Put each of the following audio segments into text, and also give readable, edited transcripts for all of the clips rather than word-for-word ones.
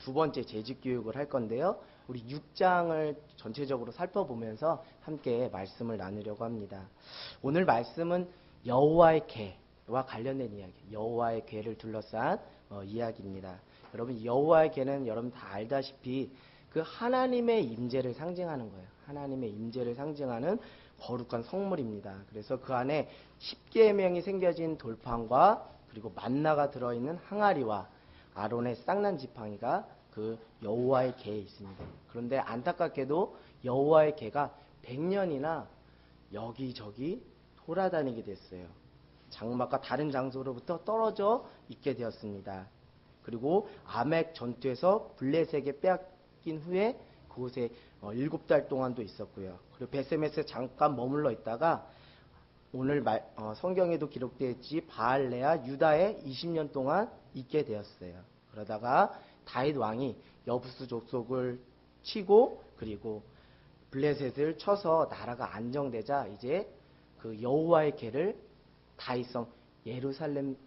두 번째 재직 교육을 할 건데요. 우리 6장을 전체적으로 살펴보면서 함께 말씀을 나누려고 합니다. 오늘 말씀은 여호와의 궤와 관련된 이야기, 여호와의 궤를 둘러싼 이야기입니다. 여러분, 여호와의 궤는 여러분 다 알다시피 그 하나님의 임재를 상징하는 거예요. 하나님의 임재를 상징하는 거룩한 성물입니다. 그래서 그 안에 10계명이 새겨진 돌판과 그리고 만나가 들어있는 항아리와 아론의 쌍난 지팡이가 그 여호와의 궤에 있습니다. 그런데 안타깝게도 여호와의 궤가 100년이나 여기저기 돌아다니게 됐어요. 장막과 다른 장소로부터 떨어져 있게 되었습니다. 그리고 아멕 전투에서 블레셋에게 빼앗긴 후에 그곳에 7달 동안도 있었고요. 그리고 베세메스에 잠깐 머물러 있다가 오늘 성경에도 기록되어 있지 바알레아 유다에 20년 동안 있게 되었어요. 그러다가 다윗 왕이 여부스 족속을 치고 그리고 블레셋을 쳐서 나라가 안정되자 이제 그 여호와의 궤를 다윗성 예루살렘으로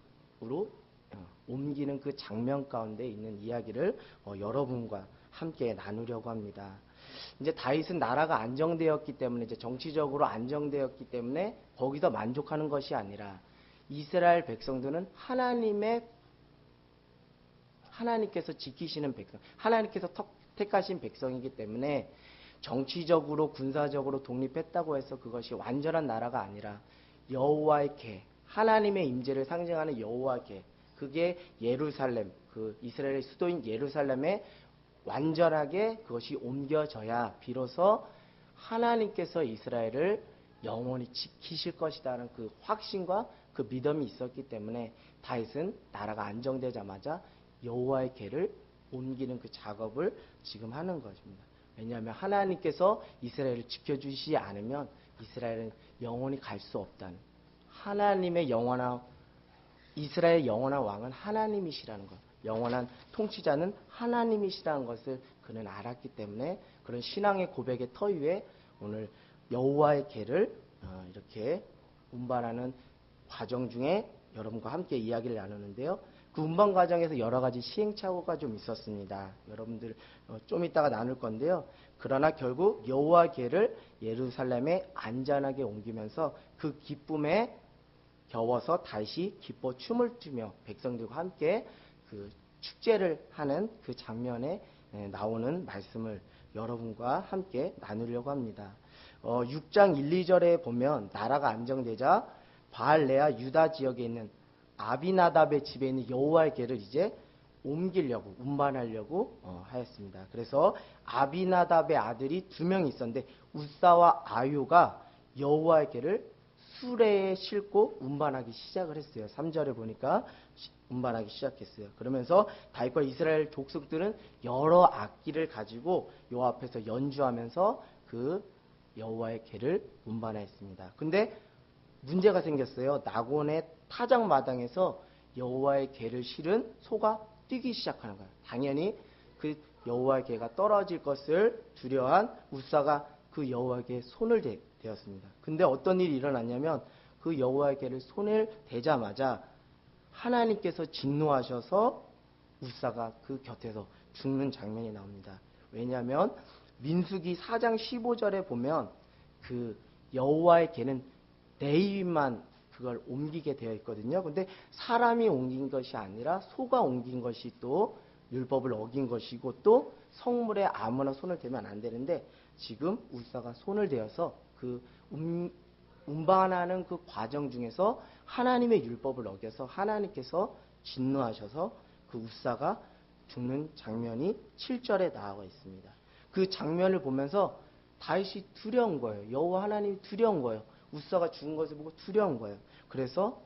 옮기는 그 장면 가운데 있는 이야기를 여러분과 함께 나누려고 합니다. 이제 다윗은 나라가 안정되었기 때문에 이제 정치적으로 안정되었기 때문에 거기서 만족하는 것이 아니라 이스라엘 백성들은 하나님께서 지키시는 백성, 하나님께서 택하신 백성이기 때문에 정치적으로 군사적으로 독립했다고 해서 그것이 완전한 나라가 아니라 여호와의 궤, 하나님의 임재를 상징하는 여호와의 궤, 그게 예루살렘, 그 이스라엘의 수도인 예루살렘에 완전하게 그것이 옮겨져야 비로소 하나님께서 이스라엘을 영원히 지키실 것이라는 그 확신과 그 믿음이 있었기 때문에 다윗은 나라가 안정되자마자 여호와의 궤를 옮기는 그 작업을 지금 하는 것입니다. 왜냐하면 하나님께서 이스라엘을 지켜주시지 않으면 이스라엘은 영원히 갈 수 없다는, 하나님의 영원한, 이스라엘의 영원한 왕은 하나님이시라는 것, 영원한 통치자는 하나님이시라는 것을 그는 알았기 때문에 그런 신앙의 고백의 터 위에 오늘 여호와의 궤를 이렇게 운반하는 과정 중에 여러분과 함께 이야기를 나누는데요. 그 운반 과정에서 여러 가지 시행착오가 좀 있었습니다. 여러분들 좀 이따가 나눌 건데요. 그러나 결국 여호와의 궤를 예루살렘에 안전하게 옮기면서 그 기쁨에 겨워서 다시 기뻐 춤을 추며 백성들과 함께 그 축제를 하는 그 장면에 나오는 말씀을 여러분과 함께 나누려고 합니다. 6장 1, 2절에 보면 나라가 안정되자 바알레아 유다 지역에 있는 아비나답의 집에 있는 여호와의 궤를 이제 옮기려고, 운반하려고 하였습니다. 그래서 아비나답의 아들이 2명이 있었는데 우사와 아유가 여호와의 궤를 수레에 싣고 운반하기 시작을 했어요. 3절에 보니까 운반하기 시작했어요. 그러면서 다윗과 이스라엘 족속들은 여러 악기를 가지고 요 앞에서 연주하면서 그 여호와의 궤를 운반하였습니다. 근데 문제가 생겼어요. 나곤의 타작 마당에서 여호와의 궤를 실은 소가 뛰기 시작하는 거예요. 당연히 그 여호와의 궤가 떨어질 것을 두려워한 우사가 그 여호와의 궤에 손을 대었습니다. 근데 어떤 일이 일어났냐면 그 여호와의 궤를 손을 대자마자 하나님께서 진노하셔서 우사가 그 곁에서 죽는 장면이 나옵니다. 왜냐하면 민수기 4장 15절에 보면 그 여호와의 궤는 레위인만 그걸 옮기게 되어 있거든요. 근데 사람이 옮긴 것이 아니라 소가 옮긴 것이 또 율법을 어긴 것이고 또 성물에 아무나 손을 대면 안 되는데 지금 우사가 손을 대어서 그 운반하는 그 과정 중에서 하나님의 율법을 어겨서 하나님께서 진노하셔서 그 우사가 죽는 장면이 7절에 나와 있습니다. 그 장면을 보면서 다윗이 두려운 거예요. 여호와 하나님이 두려운 거예요. 우사가 죽은 것을 보고 두려운 거예요. 그래서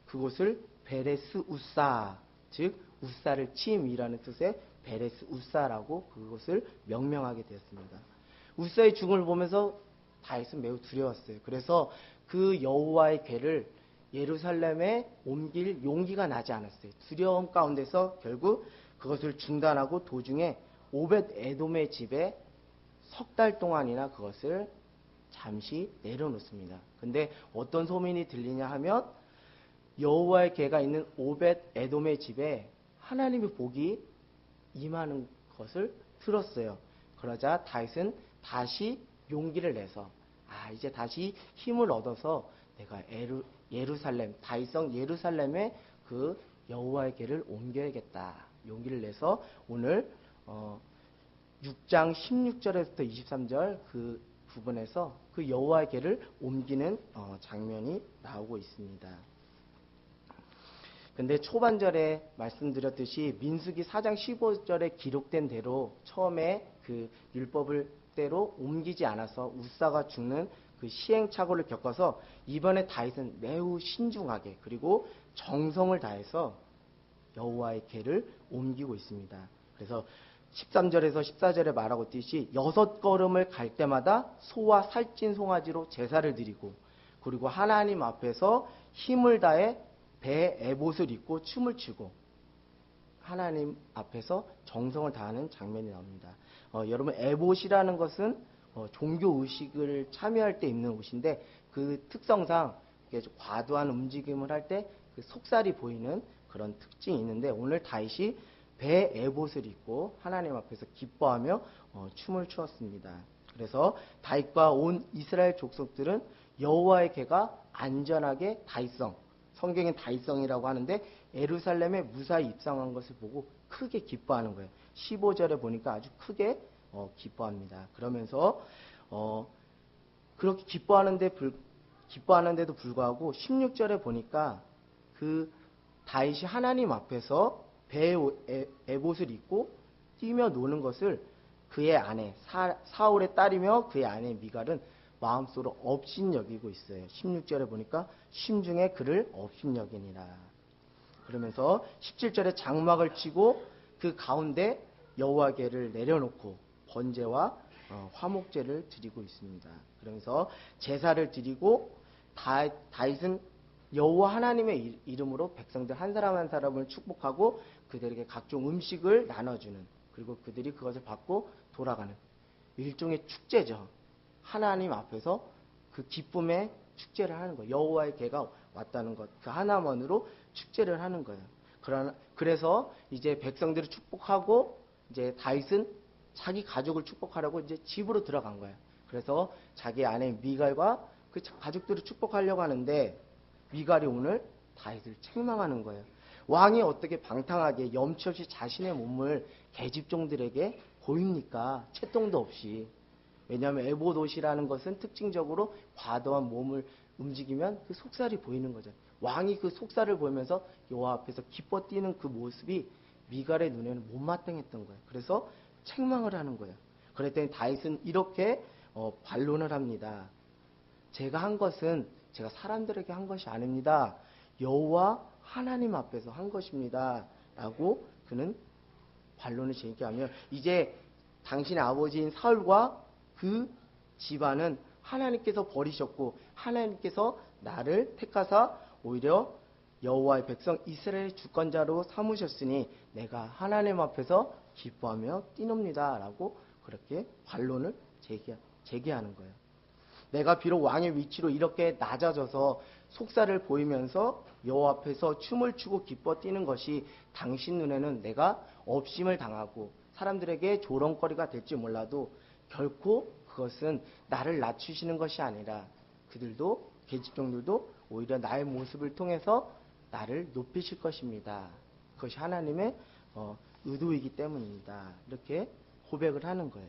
그곳을 베레스 우사, 즉 우사를 침이라는 뜻의 베레스 우사라고 그것을 명명하게 되었습니다. 우사의 죽음을 보면서 다윗은 매우 두려웠어요. 그래서 그 여호와의 궤를 예루살렘에 옮길 용기가 나지 않았어요. 두려움 가운데서 결국 그것을 중단하고 도중에 오벳 에돔의 집에 3달 동안이나 그것을 잠시 내려놓습니다. 근데 어떤 소문이 들리냐 하면 여호와의 궤가 있는 오벳 에돔의 집에 하나님의 복이 임하는 것을 들었어요. 그러자 다윗은 다시 용기를 내서 이제 다시 힘을 얻어서 내가 예루살렘, 다윗성 예루살렘에 그 여호와의 궤를 옮겨야겠다. 용기를 내서 오늘 6장 16절에서부터 23절 그 부분에서 그 여호와의 궤를 옮기는 장면이 나오고 있습니다. 근데 초반절에 말씀드렸듯이 민수기 4장 15절에 기록된 대로 처음에 그 율법을 대로 옮기지 않아서 우사가 죽는 그 시행착오를 겪어서 이번에 다윗은 매우 신중하게 그리고 정성을 다해서 여호와의 궤를 옮기고 있습니다. 그래서 13절에서 14절에 말하고 있듯이 6걸음을 갈 때마다 소와 살찐 송아지로 제사를 드리고 그리고 하나님 앞에서 힘을 다해 배 에봇을 입고 춤을 추고 하나님 앞에서 정성을 다하는 장면이 나옵니다. 여러분 에봇이라는 것은 종교 의식을 참여할 때 입는 옷인데 그 특성상 과도한 움직임을 할 때 그 속살이 보이는 그런 특징이 있는데 오늘 다윗이 배 에봇을 입고 하나님 앞에서 기뻐하며 춤을 추었습니다. 그래서 다윗과 온 이스라엘 족속들은 여호와의 궤가 안전하게 다윗성, 성경엔 다윗성이라고 하는데 예루살렘에 무사히 입성한 것을 보고 크게 기뻐하는 거예요. 15절에 보니까 아주 크게 기뻐합니다. 그러면서 그렇게 기뻐하는데도 불구하고 16절에 보니까 그 다윗이 하나님 앞에서 배에 에봇을 입고 뛰며 노는 것을 그의 아내 사울의 딸이며 그의 아내 미갈은 마음속으로 업신여기고 있어요. 16절에 보니까 심중에 그를 업신여기니라. 그러면서 17절에 장막을 치고 그 가운데 여호와 궤를 내려놓고 번제와 화목제를 드리고 있습니다. 그러면서 제사를 드리고 다윗은 여호와 하나님의 이름으로 백성들 한 사람 한 사람을 축복하고 그들에게 각종 음식을 나눠주는 그리고 그들이 그것을 받고 돌아가는 일종의 축제죠. 하나님 앞에서 그 기쁨의 축제를 하는 거예요. 여호와의 궤가 왔다는 것 그 하나만으로 축제를 하는 거예요. 그래서 이제 백성들을 축복하고 이제 다윗은 자기 가족을 축복하라고 이제 집으로 들어간 거예요. 그래서 자기 아내 미갈과 그 가족들을 축복하려고 하는데 미갈이 오늘 다윗을 책망하는 거예요. 왕이 어떻게 방탕하게 염치 없이 자신의 몸을 계집종들에게 보입니까? 채통도 없이. 왜냐하면 에봇 옷이라는 것은 특징적으로 과도한 몸을 움직이면 그 속살이 보이는 거죠. 왕이 그 속살을 보면서 여호와 앞에서 기뻐 뛰는 그 모습이 미갈의 눈에는 못마땅했던 거예요. 그래서 책망을 하는 거예요. 그랬더니 다윗은 이렇게 반론을 합니다. 제가 한 것은 제가 사람들에게 한 것이 아닙니다. 여호와 하나님 앞에서 한 것입니다. 라고 그는 반론을 제기하며 이제 당신의 아버지인 사울과 그 집안은 하나님께서 버리셨고 하나님께서 나를 택하사 오히려 여호와의 백성 이스라엘의 주권자로 삼으셨으니 내가 하나님 앞에서 기뻐하며 뛰놉니다. 라고 그렇게 반론을 제기하는 거예요. 내가 비록 왕의 위치로 이렇게 낮아져서 속살을 보이면서 여호와 앞에서 춤을 추고 기뻐 뛰는 것이 당신 눈에는 내가 업심을 당하고 사람들에게 조롱거리가 될지 몰라도 결코 그것은 나를 낮추시는 것이 아니라 그들도 계집종들도 오히려 나의 모습을 통해서 나를 높이실 것입니다. 그것이 하나님의 의도이기 때문입니다. 이렇게 고백을 하는 거예요.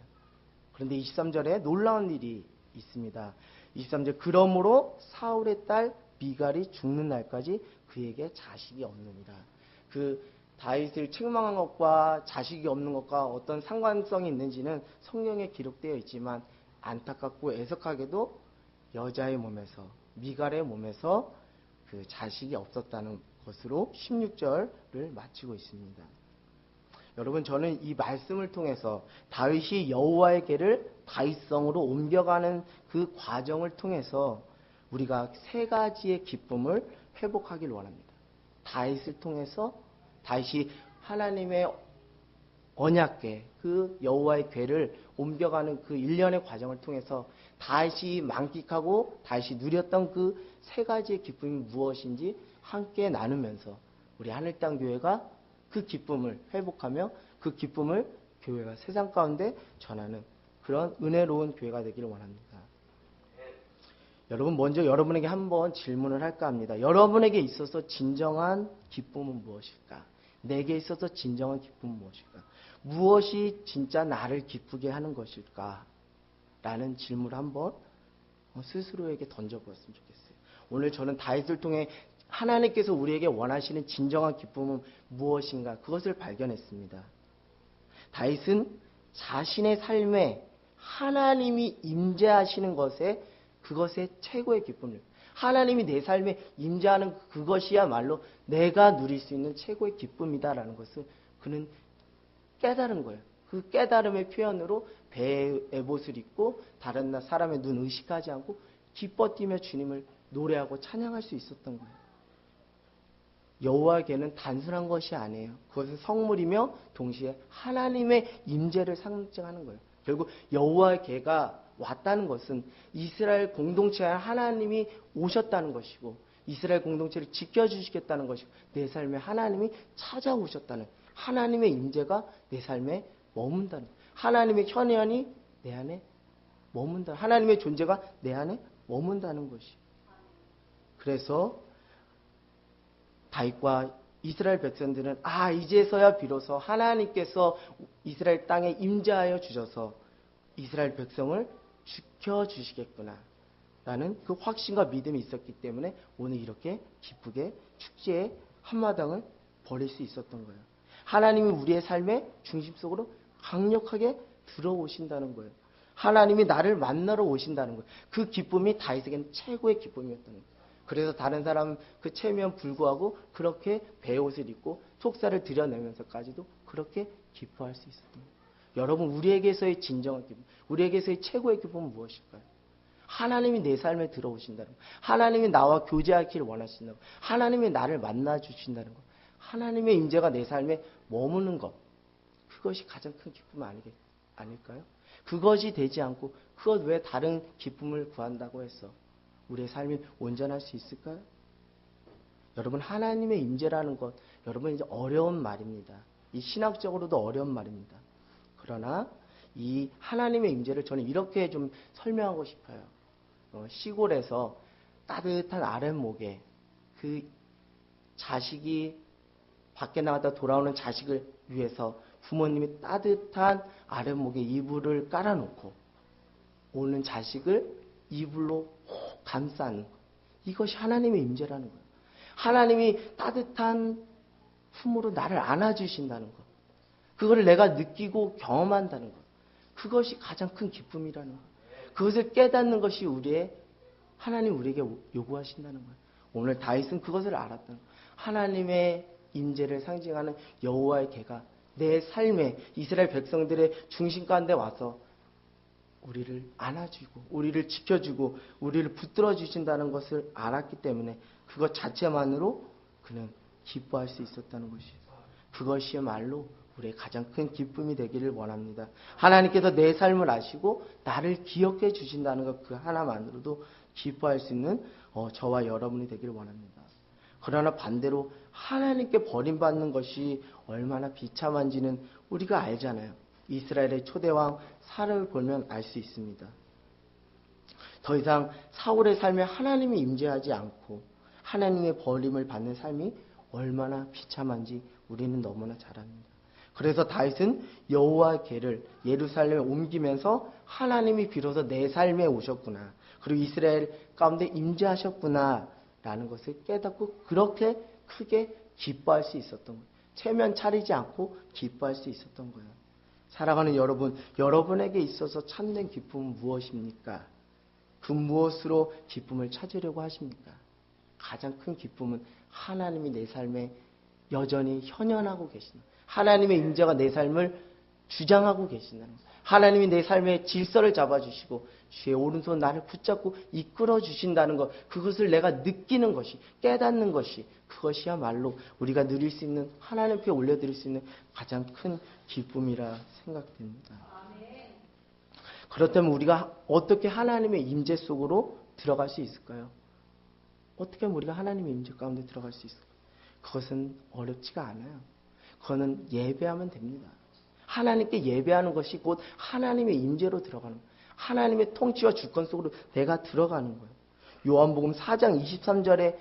그런데 23절에 놀라운 일이 있습니다. 23절 그러므로 사울의 딸 미갈이 죽는 날까지 그에게 자식이 없느니라. 그 다윗을 책망한 것과 자식이 없는 것과 어떤 상관성이 있는지는 성경에 기록되어 있지만 안타깝고 애석하게도 여자의 몸에서 미갈의 몸에서 그 자식이 없었다는 것으로 16절을 마치고 있습니다. 여러분 저는 이 말씀을 통해서 다윗이 여호와의 궤를 다윗성으로 옮겨가는 그 과정을 통해서 우리가 세 가지의 기쁨을 회복하길 원합니다. 다윗을 통해서 다윗이 하나님의 언약궤 그 여호와의 궤를 옮겨가는 그 일련의 과정을 통해서 다윗이 만끽하고 다윗이 누렸던 그 세 가지의 기쁨이 무엇인지 함께 나누면서 우리 하늘땅 교회가 그 기쁨을 회복하며 그 기쁨을 교회가 세상 가운데 전하는 그런 은혜로운 교회가 되기를 원합니다. 여러분, 먼저 여러분에게 한번 질문을 할까 합니다. 여러분에게 있어서 진정한 기쁨은 무엇일까? 내게 있어서 진정한 기쁨은 무엇일까? 무엇이 진짜 나를 기쁘게 하는 것일까? 라는 질문을 한번 스스로에게 던져보았으면 좋겠어요. 오늘 저는 다윗을 통해 하나님께서 우리에게 원하시는 진정한 기쁨은 무엇인가? 그것을 발견했습니다. 다윗은 자신의 삶에 하나님이 임재하시는 것에 그것의 최고의 기쁨을, 하나님이 내 삶에 임재하는 그것이야말로 내가 누릴 수 있는 최고의 기쁨이다라는 것을 그는 깨달은 거예요. 그 깨달음의 표현으로 배에 에봇을 입고 다른 사람의 눈 의식하지 않고 기뻐 뛰며 주님을 노래하고 찬양할 수 있었던 거예요. 여호와께는 단순한 것이 아니에요. 그것은 성물이며 동시에 하나님의 임재를 상징하는 거예요. 결국 여호와의 개가 왔다는 것은 이스라엘 공동체에 하나님이 오셨다는 것이고 이스라엘 공동체를 지켜주시겠다는 것이고 내 삶에 하나님이 찾아오셨다는 하나님의 임재가 내 삶에 머문다는 하나님의 현현이 내 안에 머문다. 하나님의 존재가 내 안에 머문다는 것이. 그래서 다윗과 이스라엘 백성들은 이제서야 비로소 하나님께서 이스라엘 땅에 임재하여 주셔서 이스라엘 백성을 지켜주시겠구나 라는 그 확신과 믿음이 있었기 때문에 오늘 이렇게 기쁘게 축제의 한마당을 벌일 수 있었던 거예요. 하나님이 우리의 삶의 중심 속으로 강력하게 들어오신다는 거예요. 하나님이 나를 만나러 오신다는 거예요. 그 기쁨이 다윗에게는 최고의 기쁨이었던 거예요. 그래서 다른 사람 그 체면 불구하고 그렇게 베옷을 입고 속살을 드러내면서까지도 그렇게 기뻐할 수 있었던 거예요. 여러분, 우리에게서의 진정한 기쁨, 우리에게서의 최고의 기쁨은 무엇일까요? 하나님이 내 삶에 들어오신다는 것, 하나님이 나와 교제하기를 원하신다는 것, 하나님이 나를 만나주신다는 것, 하나님의 임재가 내 삶에 머무는 것, 그것이 가장 큰 기쁨 아닐까요? 그것이 되지 않고 그것 외에 다른 기쁨을 구한다고 해서 우리의 삶이 온전할 수 있을까요? 여러분, 하나님의 임재라는 것, 여러분 이제 어려운 말입니다. 이 신학적으로도 어려운 말입니다. 그러나 이 하나님의 임재를 저는 이렇게 좀 설명하고 싶어요. 시골에서 따뜻한 아랫목에 그 자식이 밖에 나갔다 돌아오는 자식을 위해서 부모님이 따뜻한 아랫목에 이불을 깔아놓고 오는 자식을 이불로 감싸 안는 것. 이것이 하나님의 임재라는 거예요. 하나님이 따뜻한 품으로 나를 안아주신다는 것. 그거를 내가 느끼고 경험한다는 것. 그것이 가장 큰 기쁨이라는 것. 그것을 깨닫는 것이 하나님 우리에게 요구하신다는 거예요. 오늘 다윗은 그것을 알았다는 거예요. 하나님의 임재를 상징하는 여호와의 개가 내 삶에 이스라엘 백성들의 중심 가운데 와서 우리를 안아주고 우리를 지켜주고 우리를 붙들어 주신다는 것을 알았기 때문에 그것 자체만으로 그는 기뻐할 수 있었다는 것이에요. 그것이야말로 우리의 가장 큰 기쁨이 되기를 원합니다. 하나님께서 내 삶을 아시고 나를 기억해 주신다는 것 그 하나만으로도 기뻐할 수 있는 저와 여러분이 되기를 원합니다. 그러나 반대로 하나님께 버림받는 것이 얼마나 비참한지는 우리가 알잖아요. 이스라엘의 초대왕 사울을 보면 알 수 있습니다. 더 이상 사울의 삶에 하나님이 임재하지 않고 하나님의 버림을 받는 삶이 얼마나 비참한지 우리는 너무나 잘 압니다. 그래서 다윗은 여호와의 궤를 예루살렘에 옮기면서 하나님이 비로소 내 삶에 오셨구나. 그리고 이스라엘 가운데 임재하셨구나. 라는 것을 깨닫고 그렇게 크게 기뻐할 수 있었던 거예요. 체면 차리지 않고 기뻐할 수 있었던 거예요. 살아가는 여러분, 여러분에게 있어서 참된 기쁨은 무엇입니까? 그 무엇으로 기쁨을 찾으려고 하십니까? 가장 큰 기쁨은 하나님이 내 삶에 여전히 현현하고 계신다. 하나님의 임재가 내 삶을 주장하고 계신다는 것. 하나님이 내 삶의 질서를 잡아주시고 주의 오른손 나를 붙잡고 이끌어 주신다는 것. 그것을 내가 느끼는 것이, 깨닫는 것이, 그것이야말로 우리가 누릴 수 있는, 하나님께 올려드릴 수 있는 가장 큰 기쁨이라 생각됩니다. 그렇다면 우리가 어떻게 하나님의 임재 속으로 들어갈 수 있을까요? 어떻게 하면 우리가 하나님의 임재 가운데 들어갈 수 있을까요? 그것은 어렵지가 않아요. 그거는 예배하면 됩니다. 하나님께 예배하는 것이 곧 하나님의 임재로 들어가는 거예요. 하나님의 통치와 주권 속으로 내가 들어가는 거예요. 요한복음 4장 23절에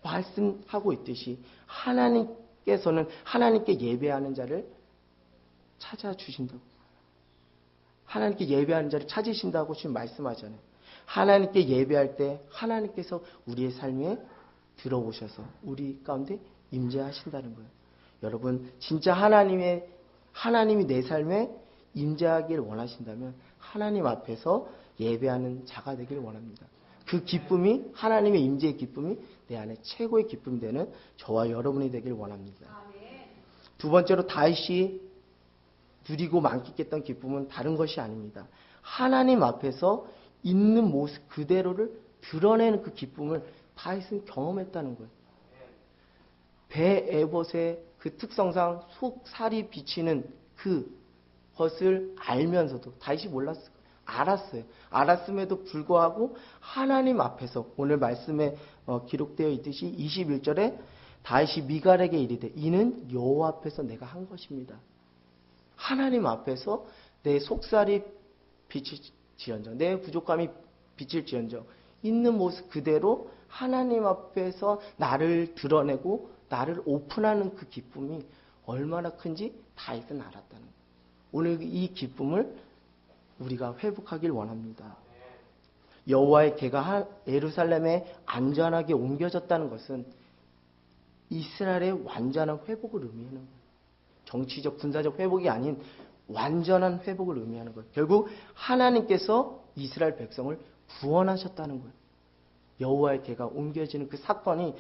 말씀하고 있듯이 하나님께서는 하나님께 예배하는 자를 찾아주신다고. 하나님께 예배하는 자를 찾으신다고 지금 말씀하잖아요. 하나님께 예배할 때 하나님께서 우리의 삶에 들어오셔서 우리 가운데 임재하신다는 거예요. 여러분 진짜 하나님이 내 삶에 임재하길 원하신다면 하나님 앞에서 예배하는 자가 되길 원합니다. 그 기쁨이 하나님의 임재의 기쁨이 내 안에 최고의 기쁨이 되는 저와 여러분이 되길 원합니다. 두 번째로 다윗이 누리고 만끽했던 기쁨은 다른 것이 아닙니다. 하나님 앞에서 있는 모습 그대로를 드러내는 그 기쁨을 다윗은 경험했다는 거예요. 배 에봇의 그 특성상 속살이 비치는 그것을 알면서도 다윗이 몰랐어요. 알았어요. 알았음에도 불구하고 하나님 앞에서 오늘 말씀에 기록되어 있듯이 21절에 다윗이 미갈에게 이르되 이는 여호와 앞에서 내가 한 것입니다. 하나님 앞에서 내 속살이 비칠지언정 내 부족함이 비칠지언정 있는 모습 그대로 하나님 앞에서 나를 드러내고 나를 오픈하는 그 기쁨이 얼마나 큰지 다윗은 알았다는 거예요. 오늘 이 기쁨을 우리가 회복하길 원합니다. 여호와의 궤가 예루살렘에 안전하게 옮겨졌다는 것은 이스라엘의 완전한 회복을 의미하는 거예요. 정치적, 군사적 회복이 아닌 완전한 회복을 의미하는 거예요. 결국 하나님께서 이스라엘 백성을 구원하셨다는 거예요. 여호와의 궤가 옮겨지는 그 사건이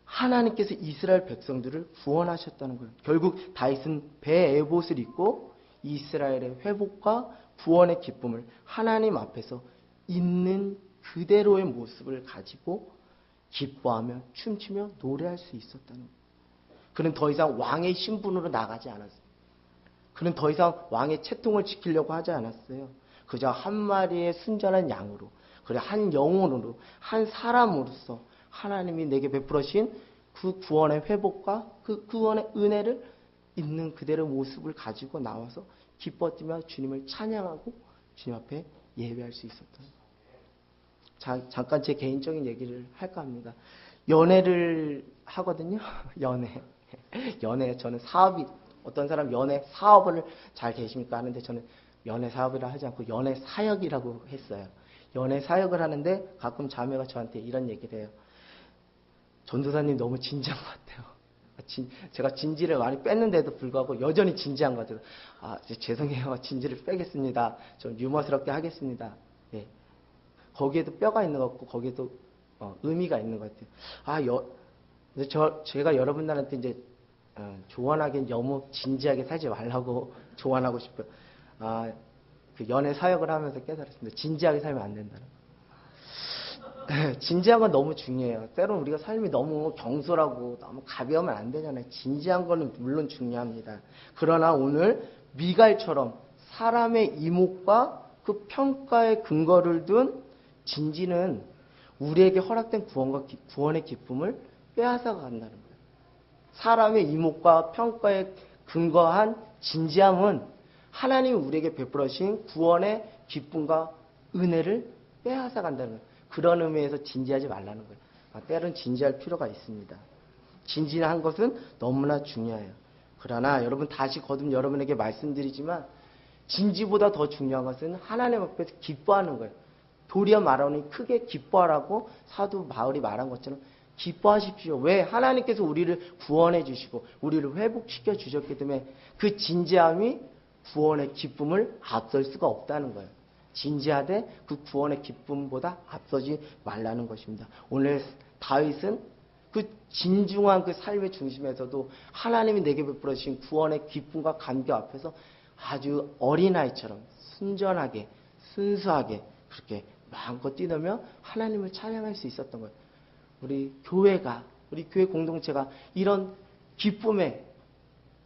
하나님께서 이스라엘 백성들을 구원하셨다는 거예요. 결국 다윗은 배 에봇을 입고 이스라엘의 회복과 구원의 기쁨을 하나님 앞에서 있는 그대로의 모습을 가지고 기뻐하며 춤추며 노래할 수 있었다는 거예요. 그는 더 이상 왕의 신분으로 나가지 않았어요. 그는 더 이상 왕의 채통을 지키려고 하지 않았어요. 그저 한 마리의 순전한 양으로, 그래 한 영혼으로, 한 사람으로서 하나님이 내게 베풀으신 그 구원의 회복과 그 구원의 은혜를 있는 그대로 모습을 가지고 나와서 기뻐 뛰며 주님을 찬양하고 주님 앞에 예배할 수 있었던 거예요. 잠깐 제 개인적인 얘기를 할까 합니다. 연애를 하거든요. 연애 저는 사업이 어떤 사람 연애 사업을 잘 계십니까 하는데 저는 연애 사업이라 하지 않고 연애 사역이라고 했어요. 연애 사역을 하는데 가끔 자매가 저한테 이런 얘기를 해요. 전도사님 너무 진지한 것 같아요. 제가 진지를 많이 뺐는데도 불구하고 여전히 진지한 것 같아요. 죄송해요. 진지를 빼겠습니다. 좀 유머스럽게 하겠습니다. 네. 거기에도 뼈가 있는 것 같고 거기에도 의미가 있는 것 같아요. 제가 여러분들한테 이제 조언하기엔 너무 진지하게 살지 말라고 조언하고 싶어요. 그 연애 사역을 하면서 깨달았습니다. 진지하게 살면 안 된다는 거. 진지한 건 너무 중요해요. 때로는 우리가 삶이 너무 경솔하고 너무 가벼우면 안 되잖아요. 진지한 거는 물론 중요합니다. 그러나 오늘 미갈처럼 사람의 이목과 그 평가의 근거를 둔 진지는 우리에게 허락된 구원의 기쁨을 빼앗아 간다는 거예요. 사람의 이목과 평가에 근거한 진지함은 하나님이 우리에게 베풀으신 구원의 기쁨과 은혜를 빼앗아 간다는 거예요. 그런 의미에서 진지하지 말라는 거예요. 때로는 진지할 필요가 있습니다. 진지한 것은 너무나 중요해요. 그러나 여러분 다시 거듭 여러분에게 말씀드리지만 진지보다 더 중요한 것은 하나님 앞에서 기뻐하는 거예요. 도리어 말하니 크게 기뻐하라고 사도 바울이 말한 것처럼 기뻐하십시오. 왜? 하나님께서 우리를 구원해 주시고 우리를 회복시켜 주셨기 때문에 그 진지함이 구원의 기쁨을 앞설 수가 없다는 거예요. 진지하되 그 구원의 기쁨보다 앞서지 말라는 것입니다. 오늘 다윗은 그 진중한 그 삶의 중심에서도 하나님이 내게 베풀어 주신 구원의 기쁨과 감격 앞에서 아주 어린아이처럼 순전하게 순수하게 그렇게 마음껏 뛰놀며 하나님을 찬양할 수 있었던 거예요. 우리 교회 공동체가 이런 기쁨의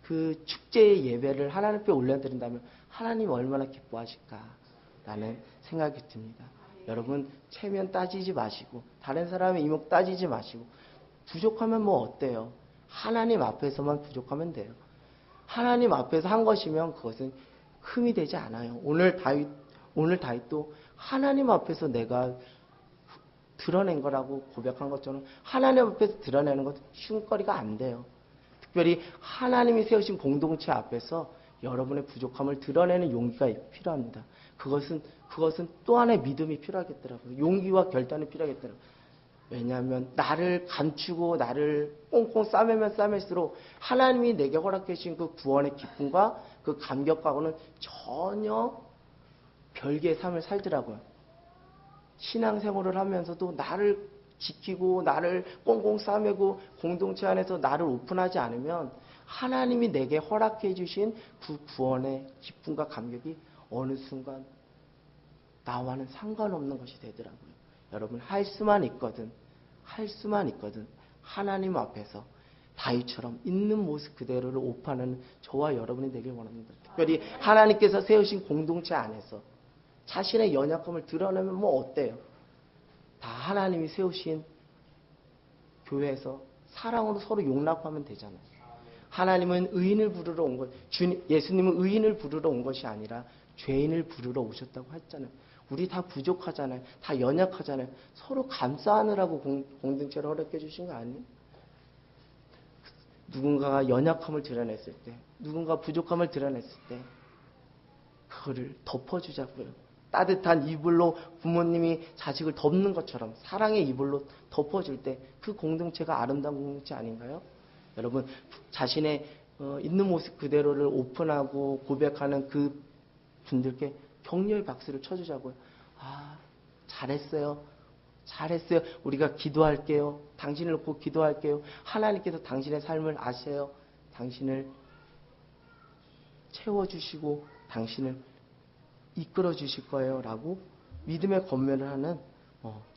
그 축제의 예배를 하나님 앞에 올려드린다면 하나님 얼마나 기뻐하실까라는 생각이 듭니다. 여러분 체면 따지지 마시고 다른 사람의 이목 따지지 마시고 부족하면 뭐 어때요? 하나님 앞에서만 부족하면 돼요. 하나님 앞에서 한 것이면 그것은 흠이 되지 않아요. 오늘 다윗도 하나님 앞에서 내가 드러낸 거라고 고백한 것처럼 하나님 앞에서 드러내는 것은 흉거리가 안 돼요. 특별히 하나님이 세우신 공동체 앞에서 여러분의 부족함을 드러내는 용기가 필요합니다. 그것은 또 하나의 믿음이 필요하겠더라고요. 용기와 결단이 필요하겠더라고요. 왜냐하면 나를 감추고 나를 꽁꽁 싸매면 싸맬수록 하나님이 내게 허락해 주신 그 구원의 기쁨과 그 감격하고는 전혀 별개의 삶을 살더라고요. 신앙생활을 하면서도 나를 지키고 나를 꽁꽁 싸매고 공동체 안에서 나를 오픈하지 않으면 하나님이 내게 허락해 주신 그 구원의 기쁨과 감격이 어느 순간 나와는 상관없는 것이 되더라고요. 여러분 할 수만 있거든 하나님 앞에서 다윗처럼 있는 모습 그대로를 오픈하는 저와 여러분이 되길 원합니다. 특별히 하나님께서 세우신 공동체 안에서 자신의 연약함을 드러내면 뭐 어때요? 다 하나님이 세우신 교회에서 사랑으로 서로 용납하면 되잖아요. 하나님은 의인을 부르러 온 것, 예수님은 의인을 부르러 온 것이 아니라 죄인을 부르러 오셨다고 했잖아요. 우리 다 부족하잖아요. 다 연약하잖아요. 서로 감싸느라고 공동체를 허락해 주신 거 아니에요? 누군가가 연약함을 드러냈을 때, 누군가 부족함을 드러냈을 때 그거를 덮어주자고요. 따뜻한 이불로 부모님이 자식을 덮는 것처럼 사랑의 이불로 덮어줄 때 그 공동체가 아름다운 공동체 아닌가요? 여러분 자신의 있는 모습 그대로를 오픈하고 고백하는 그 분들께 격려의 박수를 쳐주자고요. 아, 잘했어요. 우리가 기도할게요. 당신을 놓고 기도할게요. 하나님께서 당신의 삶을 아세요. 당신을 채워주시고 당신을 이끌어 주실 거예요. 라고 믿음의 권면을 하는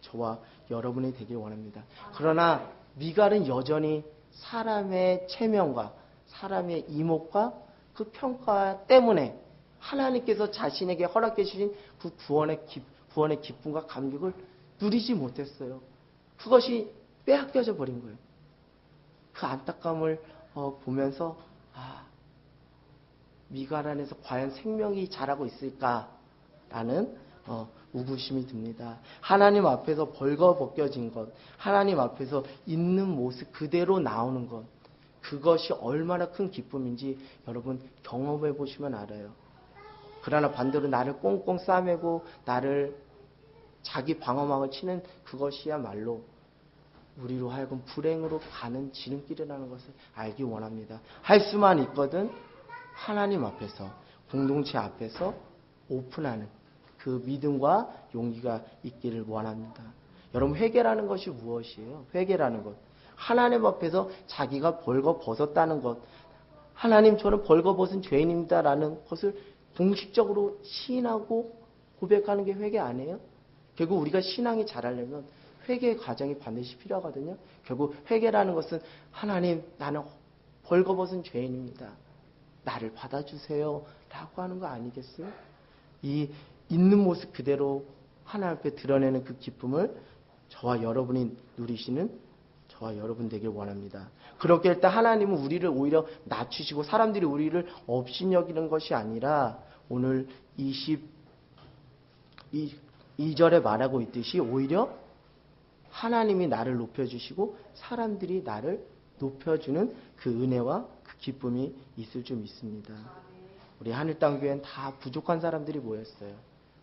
저와 여러분이 되길 원합니다. 그러나 미갈은 여전히 사람의 체면과 사람의 이목과 그 평가 때문에 하나님께서 자신에게 허락해 주신 그 구원의 기쁨과 감격을 누리지 못했어요. 그것이 빼앗겨져 버린 거예요. 그 안타까움을 보면서 미갈 안에서 과연 생명이 자라고 있을까라는 우구심이 듭니다. 하나님 앞에서 벌거벗겨진 것, 하나님 앞에서 있는 모습 그대로 나오는 것, 그것이 얼마나 큰 기쁨인지 여러분 경험해 보시면 알아요. 그러나 반대로 나를 꽁꽁 싸매고 나를 자기 방어막을 치는 그것이야말로 우리로 하여금 불행으로 가는 지름길이라는 것을 알기 원합니다. 할 수만 있거든 하나님 앞에서 공동체 앞에서 오픈하는 그 믿음과 용기가 있기를 원합니다. 여러분 회개라는 것이 무엇이에요? 회개라는 것 하나님 앞에서 자기가 벌거벗었다는 것, 하나님 저는 벌거벗은 죄인입니다 라는 것을 공식적으로 시인하고 고백하는 게 회개 아니에요? 결국 우리가 신앙이 자라려면 회개의 과정이 반드시 필요하거든요. 결국 회개라는 것은 하나님 나는 벌거벗은 죄인입니다. 나를 받아주세요 라고 하는 거 아니겠어요? 이 있는 모습 그대로 하나님 앞에 드러내는 그 기쁨을 저와 여러분이 누리시는 저와 여러분 되길 원합니다. 그렇게 할 때 하나님은 우리를 오히려 낮추시고 사람들이 우리를 업신여기는 것이 아니라 오늘 22절에 말하고 있듯이 오히려 하나님이 나를 높여주시고 사람들이 나를 높여주는 그 은혜와 그 기쁨이 있을 줄 믿습니다. 우리 하늘땅교회는 다 부족한 사람들이 모였어요.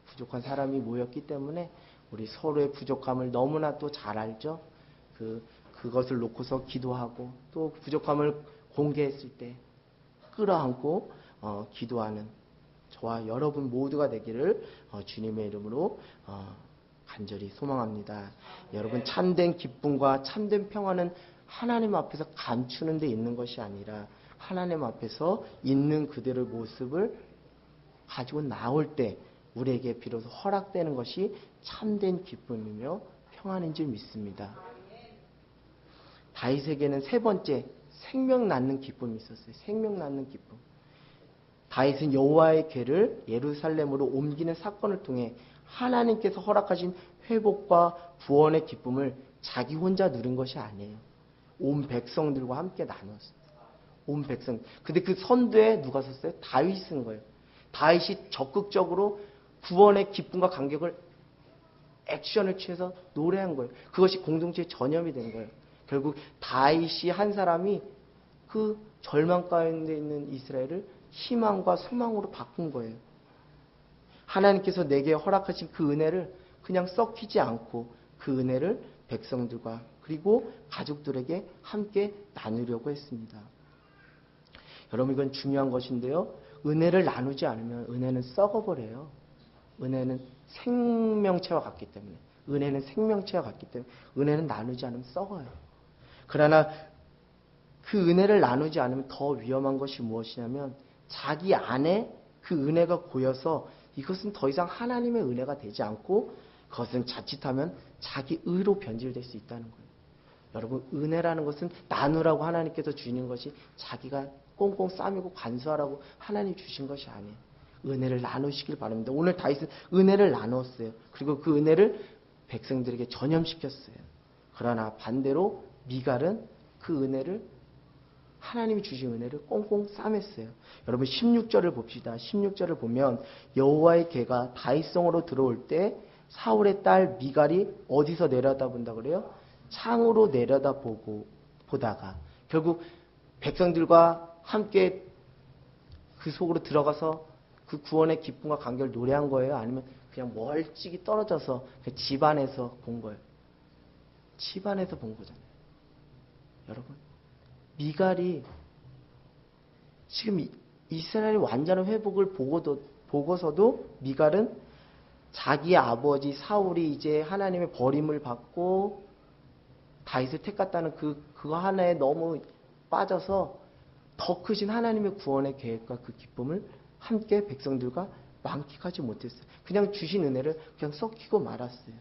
부족한 사람이 모였기 때문에 우리 서로의 부족함을 너무나 또 잘 알죠. 그것을 놓고서 기도하고 또 부족함을 공개했을 때 끌어안고 기도하는 저와 여러분 모두가 되기를 주님의 이름으로 간절히 소망합니다. 여러분 참된 기쁨과 참된 평화는 하나님 앞에서 감추는 데 있는 것이 아니라 하나님 앞에서 있는 그대로의 모습을 가지고 나올 때 우리에게 비로소 허락되는 것이 참된 기쁨이며 평안인 줄 믿습니다. 다윗에게는 세 번째 생명 낳는 기쁨이 있었어요. 생명 낳는 기쁨. 다윗은 여호와의 궤를 예루살렘으로 옮기는 사건을 통해 하나님께서 허락하신 회복과 구원의 기쁨을 자기 혼자 누린 것이 아니에요. 온 백성들과 함께 나눴어요. 온 백성. 근데 그 선두에 누가 섰어요? 다윗이 쓴 거예요. 다윗이 적극적으로 구원의 기쁨과 감격을 액션을 취해서 노래한 거예요. 그것이 공동체의 전염이 된 거예요. 결국 다윗이 한 사람이 그 절망 가운데 있는 이스라엘을 희망과 소망으로 바꾼 거예요. 하나님께서 내게 허락하신 그 은혜를 그냥 썩히지 않고 그 은혜를 백성들과 그리고 가족들에게 함께 나누려고 했습니다. 여러분, 이건 중요한 것인데요. 은혜를 나누지 않으면 은혜는 썩어버려요. 은혜는 생명체와 같기 때문에, 은혜는 생명체와 같기 때문에 은혜는 나누지 않으면 썩어요. 그러나 그 은혜를 나누지 않으면 더 위험한 것이 무엇이냐면 자기 안에 그 은혜가 고여서 이것은 더 이상 하나님의 은혜가 되지 않고 그것은 자칫하면 자기 의로 변질될 수 있다는 거예요. 여러분, 은혜라는 것은 나누라고 하나님께서 주시는 것이 자기가 꽁꽁 싸매고 관수하라고 하나님 주신 것이 아니에요. 은혜를 나누시길 바랍니다. 오늘 다윗은 은혜를 나누었어요. 그리고 그 은혜를 백성들에게 전염시켰어요. 그러나 반대로 미갈은 그 은혜를, 하나님이 주신 은혜를 꽁꽁 싸맸어요. 여러분, 16절을 봅시다. 16절을 보면 여호와의 개가 다윗성으로 들어올 때 사울의 딸 미갈이 어디서 내려다본다 그래요? 창으로 보다가 결국 백성들과 함께 그 속으로 들어가서 그 구원의 기쁨과 감격을 노래한 거예요? 아니면 그냥 멀찍이 떨어져서 그 집안에서 본 거예요? 집안에서 본 거잖아요. 여러분, 미갈이 지금 이스라엘의 완전한 회복을 보고서도 미갈은 자기 아버지 사울이 이제 하나님의 버림을 받고 다윗을 택했다는 그거 하나에 너무 빠져서 더 크신 하나님의 구원의 계획과 그 기쁨을 함께 백성들과 만끽하지 못했어요. 그냥 주신 은혜를 그냥 썩히고 말았어요.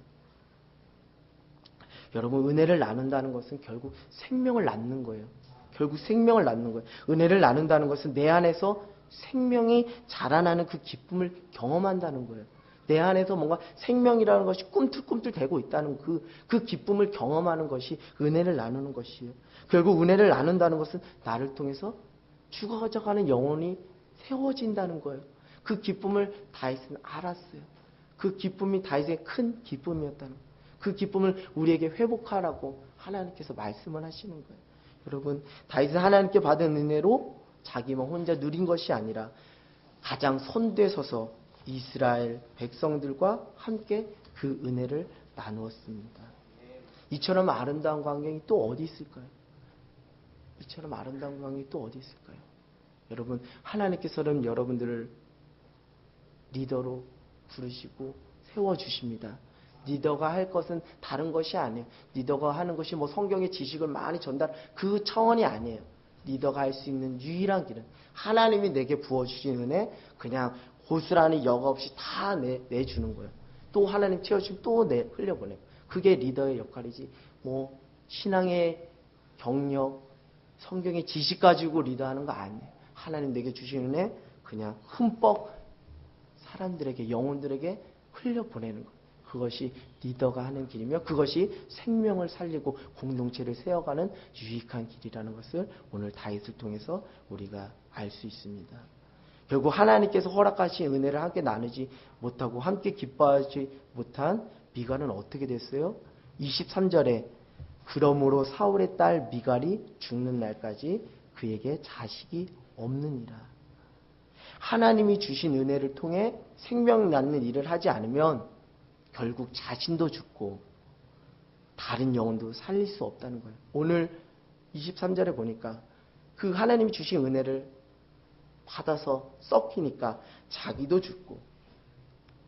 여러분, 은혜를 나눈다는 것은 결국 생명을 낳는 거예요. 결국 생명을 낳는 거예요. 은혜를 나눈다는 것은 내 안에서 생명이 자라나는 그 기쁨을 경험한다는 거예요. 내 안에서 뭔가 생명이라는 것이 꿈틀꿈틀 대고 있다는 그 기쁨을 경험하는 것이 은혜를 나누는 것이에요. 결국 은혜를 나눈다는 것은 나를 통해서 죽어가는 영혼이 세워진다는 거예요. 그 기쁨을 다윗은 알았어요. 그 기쁨이 다윗의 큰 기쁨이었다는 거예요. 그 기쁨을 우리에게 회복하라고 하나님께서 말씀을 하시는 거예요. 여러분, 다윗은 하나님께 받은 은혜로 자기만 혼자 누린 것이 아니라 가장 선두에 서서 이스라엘 백성들과 함께 그 은혜를 나누었습니다. 이처럼 아름다운 광경이 또 어디 있을까요? 이처럼 아름다운 광경이 또 어디 있을까요? 여러분, 하나님께서는 여러분들을 리더로 부르시고 세워주십니다. 리더가 할 것은 다른 것이 아니에요. 리더가 하는 것이 뭐 성경의 지식을 많이 전달, 그 차원이 아니에요. 리더가 할 수 있는 유일한 길은 하나님이 내게 부어주신 은혜, 그냥 고스란히 여과 없이 다 내주는 거예요. 또 하나님 채워주시면 또 흘려보내고. 그게 리더의 역할이지. 뭐 신앙의 경력, 성경의 지식 가지고 리더하는 거 아니에요. 하나님 내게 주신 은혜 그냥 흠뻑 사람들에게, 영혼들에게 흘려보내는 거예요. 그것이 리더가 하는 길이며 그것이 생명을 살리고 공동체를 세워가는 유익한 길이라는 것을 오늘 다윗을 통해서 우리가 알 수 있습니다. 결국 하나님께서 허락하신 은혜를 함께 나누지 못하고 함께 기뻐하지 못한 미갈은 어떻게 됐어요? 23절에 그러므로 사울의 딸 미갈이 죽는 날까지 그에게 자식이 없느니라. 하나님이 주신 은혜를 통해 생명 낳는 일을 하지 않으면 결국 자신도 죽고 다른 영혼도 살릴 수 없다는 거예요. 오늘 23절에 보니까 그 하나님이 주신 은혜를 받아서 썩히니까 자기도 죽고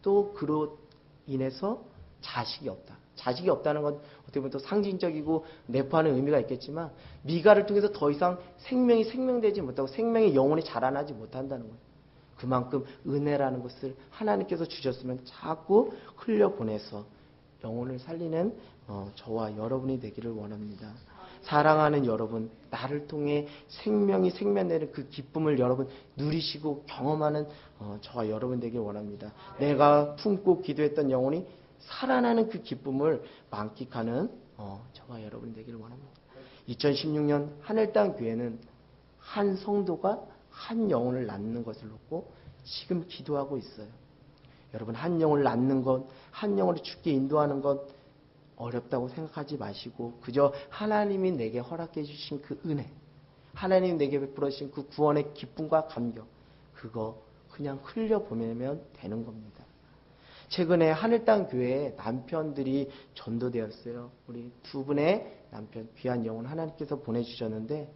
또 그로 인해서 자식이 없다. 자식이 없다는 건 어떻게 보면 또 상징적이고 내포하는 의미가 있겠지만 미갈을 통해서 더 이상 생명이 생명되지 못하고 생명의 영혼이 자라나지 못한다는 거예요. 그만큼 은혜라는 것을 하나님께서 주셨으면 자꾸 흘려보내서 영혼을 살리는 저와 여러분이 되기를 원합니다. 사랑하는 여러분, 나를 통해 생명이 생명되는 그 기쁨을 여러분 누리시고 경험하는 저와 여러분 되기를 원합니다. 내가 품고 기도했던 영혼이 살아나는 그 기쁨을 만끽하는 저와 여러분 되기를 원합니다. 2016년 하늘땅 교회는 한 성도가 한 영혼을 낳는 것을 놓고 지금 기도하고 있어요. 여러분, 한 영혼을 낳는 것, 한 영혼을 죽게 인도하는 것 어렵다고 생각하지 마시고 그저 하나님이 내게 허락해 주신 그 은혜, 하나님이 내게 베풀어 주신 그 구원의 기쁨과 감격, 그거 그냥 흘려보내면 되는 겁니다. 최근에 하늘땅 교회에 남편들이 전도되었어요. 우리 두 분의 남편, 귀한 영혼 하나님께서 보내주셨는데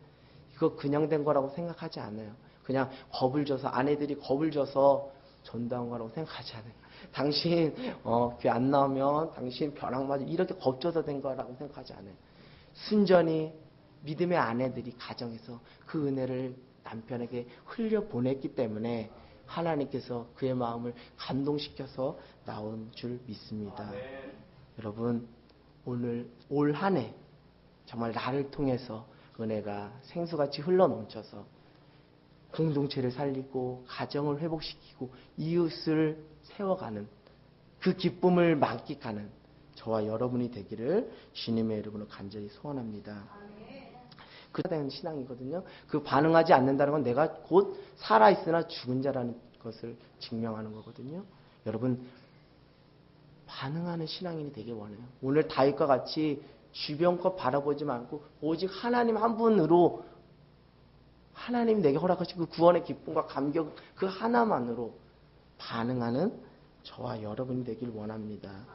이거 그냥 된 거라고 생각하지 않아요. 그냥 겁을 줘서, 아내들이 겁을 줘서 전도한 거라고 생각하지 않아요. 당신 교회 안 나오면 당신 벼락 맞아, 이렇게 겁줘서 된 거라고 생각하지 않아요. 순전히 믿음의 아내들이 가정에서 그 은혜를 남편에게 흘려보냈기 때문에 하나님께서 그의 마음을 감동시켜서 나온 줄 믿습니다. 여러분, 오늘 올 한 해 정말 나를 통해서 은혜가 생수같이 흘러넘쳐서 공동체를 살리고 가정을 회복시키고 이웃을 세워가는 그 기쁨을 만끽하는 저와 여러분이 되기를 주님의 이름으로 간절히 소원합니다. 그런 신앙이거든요. 그 반응하지 않는다는 건 내가 곧 살아있으나 죽은 자라는 것을 증명하는 거거든요. 여러분, 반응하는 신앙인이 되길 원해요. 오늘 다윗과 같이 주변 것 바라보지 말고 오직 하나님 한 분으로, 하나님이 내게 허락하신 그 구원의 기쁨과 감격 그 하나만으로 반응하는 저와 여러분이 되길 원합니다.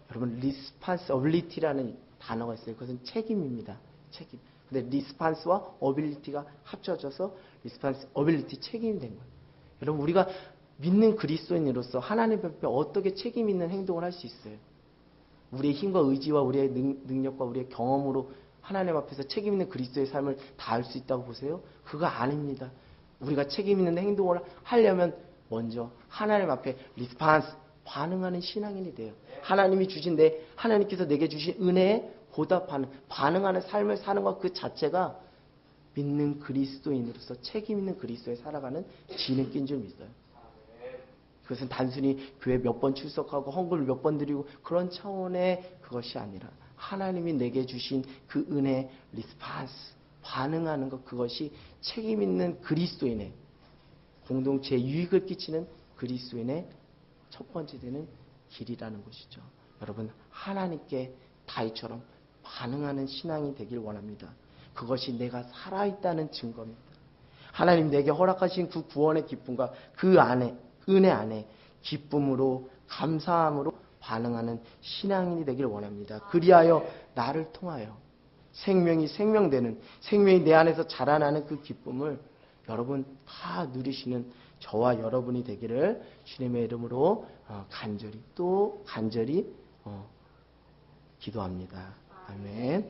여러분, responsibility라는 단어가 있어요. 그것은 책임입니다. 책임. 근데 response와 ability가 합쳐져서 responsibility, 책임이 된 거예요. 여러분, 우리가 믿는 그리스도인으로서 하나님 앞에 어떻게 책임 있는 행동을 할 수 있어요? 우리의 힘과 의지와 우리의 능력과 우리의 경험으로 하나님 앞에서 책임 있는 그리스도의 삶을 다할 수 있다고 보세요? 그거 아닙니다. 우리가 책임 있는 행동을 하려면 먼저 하나님 앞에 리스판스, 반응하는 신앙인이 돼요. 하나님이 주신 하나님께서 내게 주신 은혜에 보답하는, 반응하는 삶을 사는 것 그 자체가 믿는 그리스도인으로서 책임 있는 그리스도에 살아가는 지름길인 줄 믿어요. 그것은 단순히 교회 몇 번 출석하고 헌금을 몇 번 드리고 그런 차원의 그것이 아니라 하나님이 내게 주신 그 은혜, 리스판스, 반응하는 것, 그것이 책임 있는 그리스도인의 공동체에 유익을 끼치는 그리스도인의 첫 번째 되는 길이라는 것이죠. 여러분, 하나님께 다윗처럼 반응하는 신앙이 되길 원합니다. 그것이 내가 살아있다는 증거입니다. 하나님 내게 허락하신 그 구원의 기쁨과 그 안에, 은혜 안에 기쁨으로, 감사함으로 반응하는 신앙인이 되길 원합니다. 그리하여 나를 통하여 생명이 생명되는, 생명이 내 안에서 자라나는 그 기쁨을 여러분 다 누리시는 저와 여러분이 되기를 주님의 이름으로 간절히 기도합니다. 아멘.